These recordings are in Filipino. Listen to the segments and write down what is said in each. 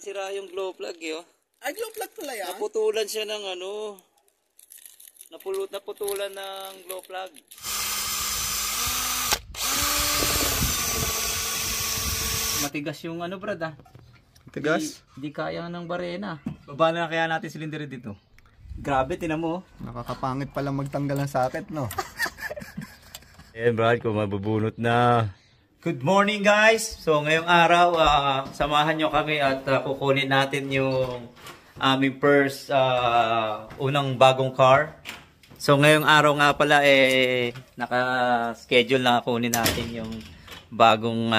Sira yung glow plug eh, oh. Ay, glow plug pala yan? Naputulan siya ng ano. Naputulan ng glow plug. Matigas yung ano, brad, ah. Matigas? Di kaya ng barena. Baba na kaya natin silindir dito. Grabe, tinan mo. Nakakapangit palang magtanggal ng socket, no? Ayan, brad, kung mabubunot na. Good morning, guys! So, ngayong araw, samahan nyo kami at kukunin natin yung aming first unang bagong car. So, ngayong araw nga pala, naka-schedule na kunin natin yung bagong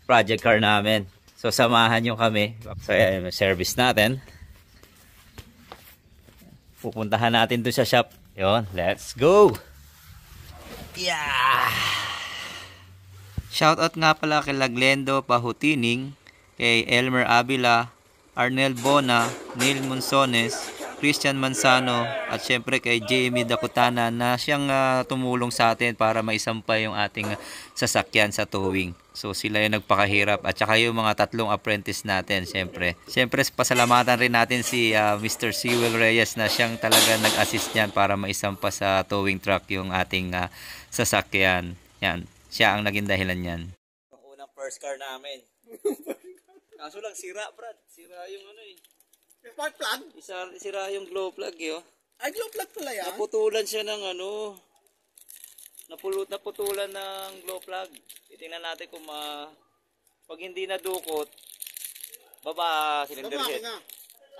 project car namin. So, samahan nyo kami. So, ayan, service natin. Pupuntahan natin doon sa shop. Yun, let's go! Yeah! Shoutout nga pala kay Glendo Pahutining, kay Elmer Avila, Arnel Bona, Neil Monsones, Christian Manzano, at syempre kay Jamie Dakutana na siyang tumulong sa atin para maisampay yung ating sasakyan sa towing. So sila yung nagpakahirap at saka yung mga tatlong apprentice natin syempre. Syempre pasalamatan rin natin si Mr. Sewell Reyes na siyang talaga nag-assist niyan para maisampa sa towing truck yung ating sasakyan. Yan, siya ang naging dahilan niyan. Ang unang first car namin. Kaso lang sira, brad. Sira yung ano eh. Spark plug? Sira yung glow plug eh, oh. Ay, glow plug pala yan? Naputulan siya ng ano. Naputulan ng glow plug. Titingnan natin kung pag hindi nadukot, baba cylinder head.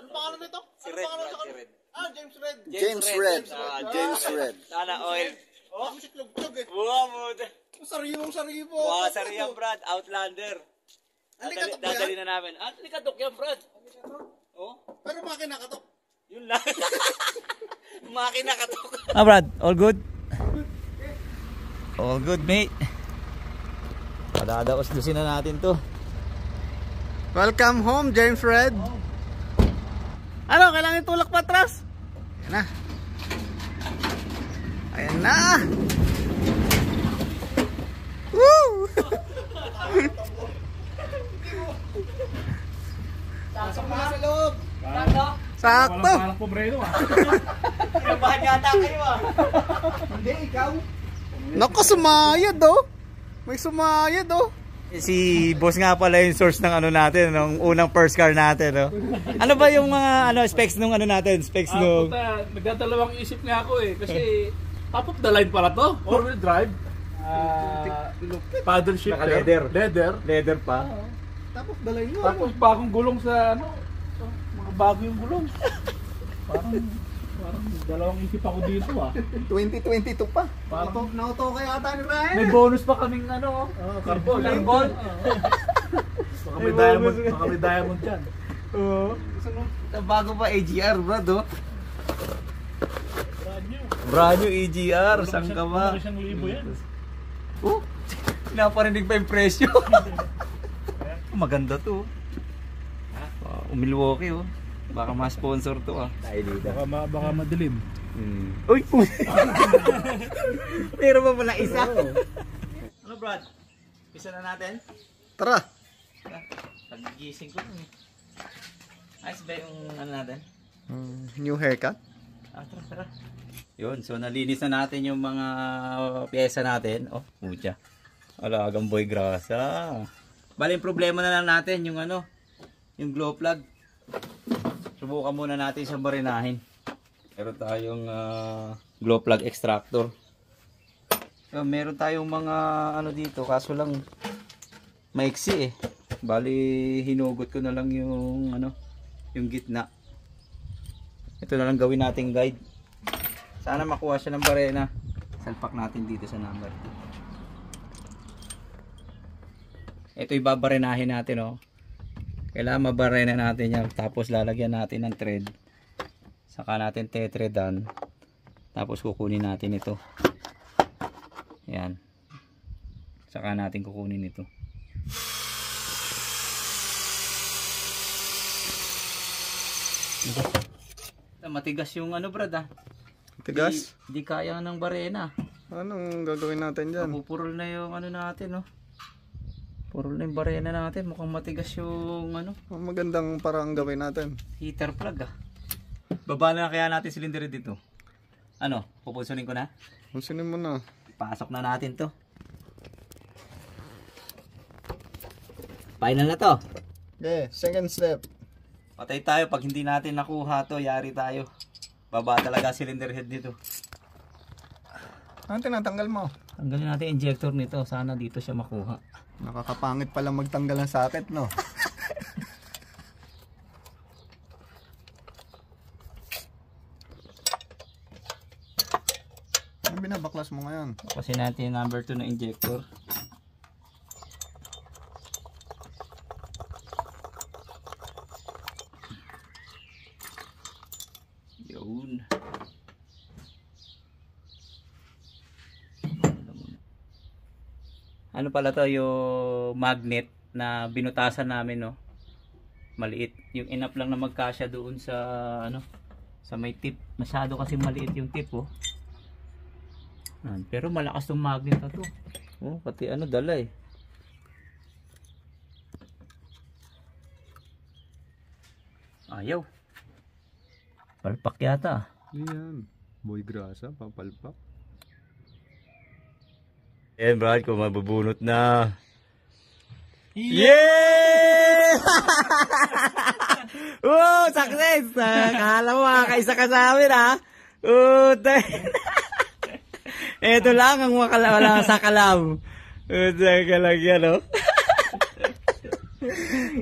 Ano pangalan nito? Si Red, si Red. Ah, James Red. James Red. James Red. Sana oil. Oh, si klug-klug eh. Wow, mo. Saribo. Wow, sariyan, Brad. Outlander. Alikatok ba yan? Dadali na namin. Alikatok yan, Brad. Oh? Pero makina katok. Yun lang. Makina katok. Brad, all good? All good, mate. Padadaos-dusin na natin to. Welcome home, James Red. Ano, kailangan itulak patras? Ayan na. Ayan na. Woo! Pasok mo na sa loob. Sakto. Kinabahan yata kayo, ah. Hindi, ikaw. Naku, sumayad, oh. May sumayad, oh. Si boss nga pala yung source ng ano natin, ng unang first car natin, no? Ano ba yung mga specs nung ano natin? Specs nung... Nagdadalawang isip nga ako eh. Kasi top of the line pala to. Four-wheel drive. Paddle shifter. Leather pa. Tapos dalay mo. Tapos bagong gulong sa ano. Mga bago yung gulong. Parang dalawang isip ako dito ah. 2022 pa. Parang Nauto kaya ata ni Ryan. may bonus pa kaming ano. Carbon. Baka may diamond dyan. Bago pa AGR, Brad, oh. Brand new EGR. Saan ka ba? Isang libo yan. Oh, naparinig pa yung presyo. Maganda to. Milwaukee, oh. Baka ma-sponsor to, ah. Baka madilim. Uy! Meron pa pala isa. Ano, Brad? Pisa na natin? Tara. Pag-gising ko, eh. Ayos ba yung ano natin? New haircut. Tara. Yun, so nalinis na natin yung mga pyesa natin. Oh, mucha. Alagang boy grasa. Bali, yung problema na lang natin, yung ano, yung glow plug. Subukan muna natin siyang barinahin. Meron tayong glow plug extractor. So, meron tayong mga ano dito, kaso lang maiksi eh. Bali, hinugot ko na lang yung ano, yung gitna. Ito na lang gawin nating guide. Sana makuha siya ng barena. Salpak natin dito sa number 2. Ito ibabarenahin natin, oh. Kailangan mabarena natin yan. Tapos lalagyan natin ng thread. Saka natin tetreadan. Tapos kukunin natin ito. Yan. Saka natin kukunin ito. Matigas yung ano, brad, ah. Tigas. Di kaya ng barena. Anong gagawin natin dyan? Pupurol na yung ano natin, no? Puro na yung barena natin. Mukhang matigas yung ano, Magandang parang gawin natin. heater plug ah. Baba na kaya natin cylinder dito. Ano? Pupulsunin ko na? Kunsinin mo na. Pasok na natin to. Final na to. Okay, second step. Patay tayo pag hindi natin nakuha to. Yari tayo. Baba talaga cylinder head nito. Ano tinatanggal mo? Tanggalin natin injector nito. Sana dito siya makuha. Nakakapangit pala magtanggal ng socket, no? Ano binabaklas mo ngayon? Kasi natin yung number 2 na injector. Yun. Ano pala to yung magnet na binutasan namin, no? Maliit. Yung enough lang na magkasya doon sa ano, sa may tip. Masyado kasi maliit yung tip, oh. Pero malakas tong magnet na to. Oh, pati ano dala eh. Ayaw. Palpak yata. Yan. Boy grasa, papalpak. Yan Brad, kung mabubunot na. Yeah! Oh, success! Akala mo makakaisa ka sa amin ha? Ito lang ang wala sa kalaw. Teka lang yan, oh.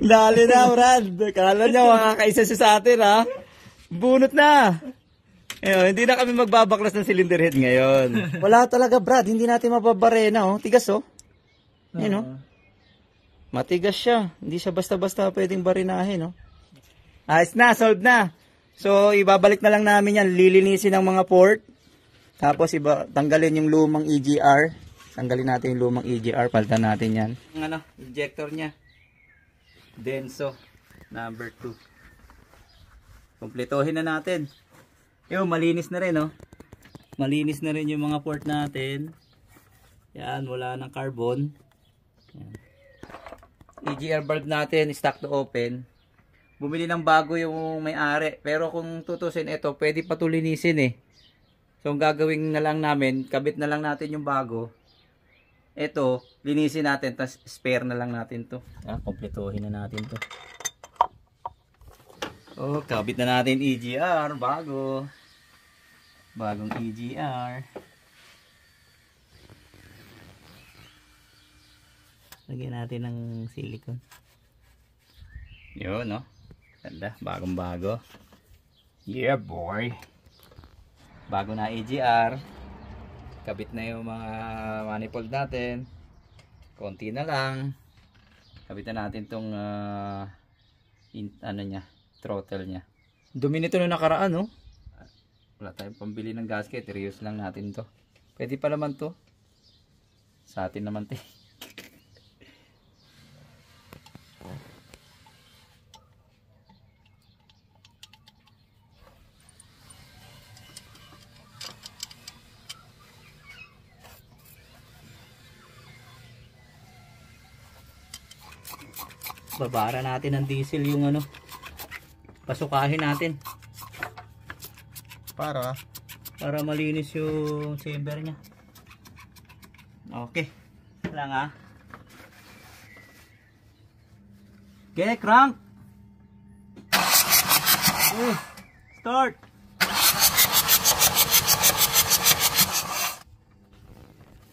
Dali na, Brad. Kala niya makakaisa siya sa atin, ha? Bunot na. Hindi na kami magbabaklas ng cylinder head ngayon. Wala talaga, Brad. Hindi natin mababarena, oh. Tigas, oh. Yan, oh. Matigas siya. Hindi siya basta-basta pwedeng barinahin, oh. Ayos na, solved na. So, ibabalik na lang namin yan. Lilinisin ang mga port. Tapos tanggalin yung lumang EGR. Tanggalin natin yung lumang EGR, palitan natin 'yan. Ang ano, injector niya. Denso number 2. Kumpletuhin na natin. Yo, malinis na rin, oh. Malinis na rin yung mga port natin. Yan, wala nang carbon. Yan. EGR valve natin, stock to open. Bumili ng bago yung may-ari, pero kung tutusin ito, pwede pa to linisin eh. So, ang gagawin na lang namin, kabit na lang natin yung bago. Ito, linisin natin, tapos spare na lang natin to. Kompletuhin na natin to. Oh, kabit na natin EGR, bago. Bagong EGR. Lagyan natin ng silicone. Yun, no? Ganda, bagong bago. Yeah, boy. Bago na EGR, kabit na yung mga manifold natin, konti na lang, kabit na natin tong ano nya, throttle nya. Dumi nito nung nakaraan, no? Wala tayong pambili ng gasket, reuse lang natin to. Pwede pa naman to, sa atin naman to. Babara natin ng diesel yung ano, pasukahin natin Para malinis yung chamber nya. Okay lang, ha. Okay, crank. Start.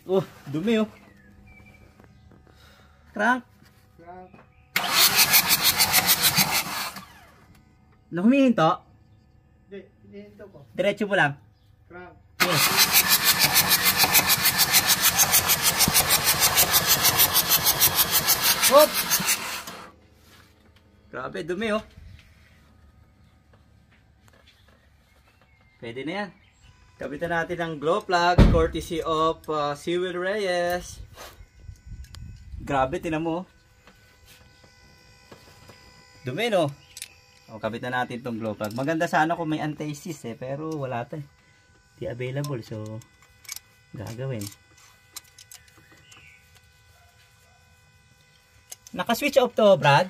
Oh, dumi, oh. Crank. Na humihinto? Hindi, hinihinto ko. Diretso mo lang. Crank. Yes. Hop! Grabe, dumi, oh. Pwede na yan. Kapitan natin ang glow plug, courtesy of Sewell Reyes. Grabe, tinan mo, oh. Dumi, no? O, kabit na natin itong glow plug. Maganda sana kung may anti-seize eh, pero wala tayo. Di available, so gagawin. Naka-switch off to, Brad?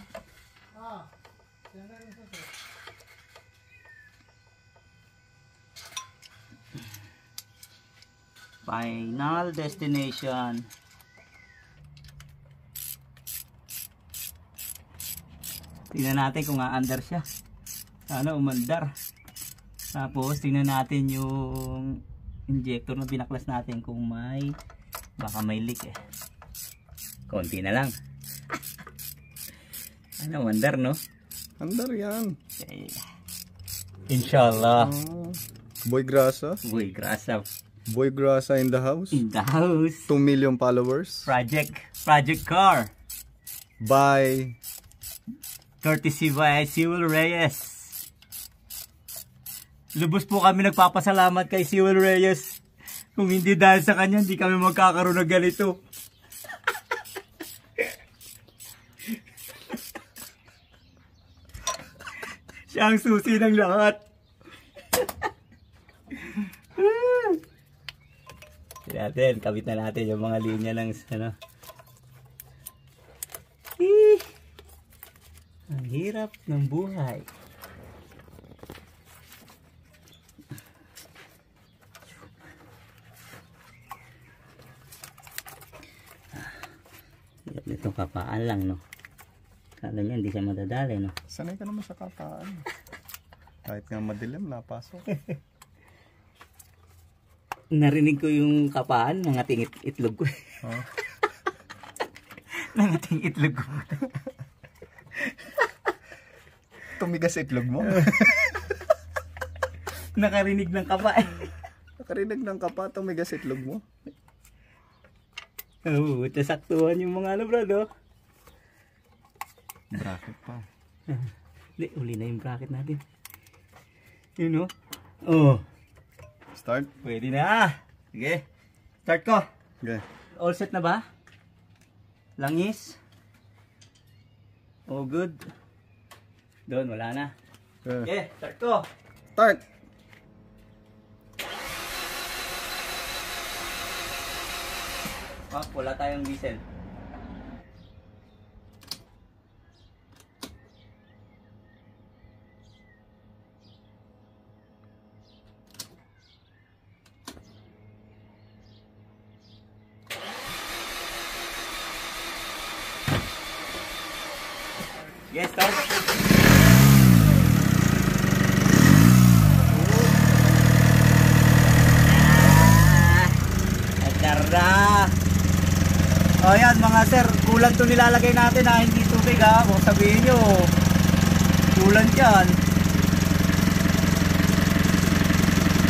Final destination. Tingnan natin kung aandar siya. Sana umandar. Tapos tingnan natin yung injector na binaklas natin kung baka may leak eh. Konti na lang. Ano, umandar no? Andar yan. Okay. Inshallah. Boy Grasa. Uy, grasa. Boy Grasa in the house. In the house. 2 million followers. Project car. By Courtesy by Sewell Reyes. Lubos po kami nagpapasalamat kay Sewell Reyes. Kung hindi dahil sa kanya, hindi kami magkakaroon ng ganito. Siya ang susi ng lahat. Kabit na natin yung mga linya ng ano. Ang hirap ng buhay. Hirap nitong kapaan lang, no? Kala niya hindi siya madadali, no? sanay ka naman sa kapaan. Kahit nga madilim, napasok. Narinig ko yung kapaan, nangating itlog ko. Oh. Nangating itlog ko. Tumigas itlog mo. Nakarinig ng kapaan. Nakarinig ng kapa, tumigas itlog mo. Oo, tasaktuhan yung mga ano, bro, no? Bracket pa. Hindi, uli na yung bracket natin. Yun, no? Oh, Start. pwede na. Sige, start ko. Okay. All set na ba? Langis? Oh, good. Doon, wala na. Okay. Okay, start ko. Start. Wala tayong diesel. Yes, start. Tara. O yan mga sir, kulang to nilalagay natin ha, hindi tubig ha. Huwag sabihin nyo, kulang dyan.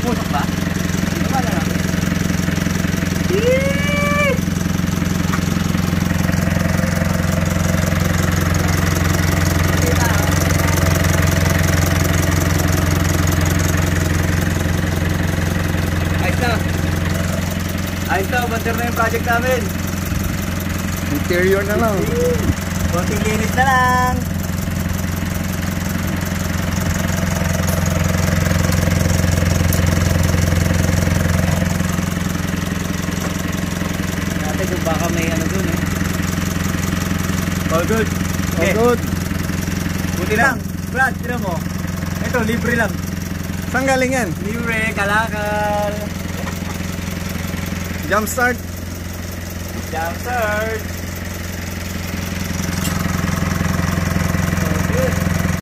Putok ba? Wala natin. Ayos na, bandar na yung project namin. Interior na lang. Konting linis na lang. Natin kung baka may ano dun eh. All good. All good. Buti lang. Brad, tira mo. Ito, libre lang. Saan galing yan? Libre, kalakal. Jump start. Jump start. Okay.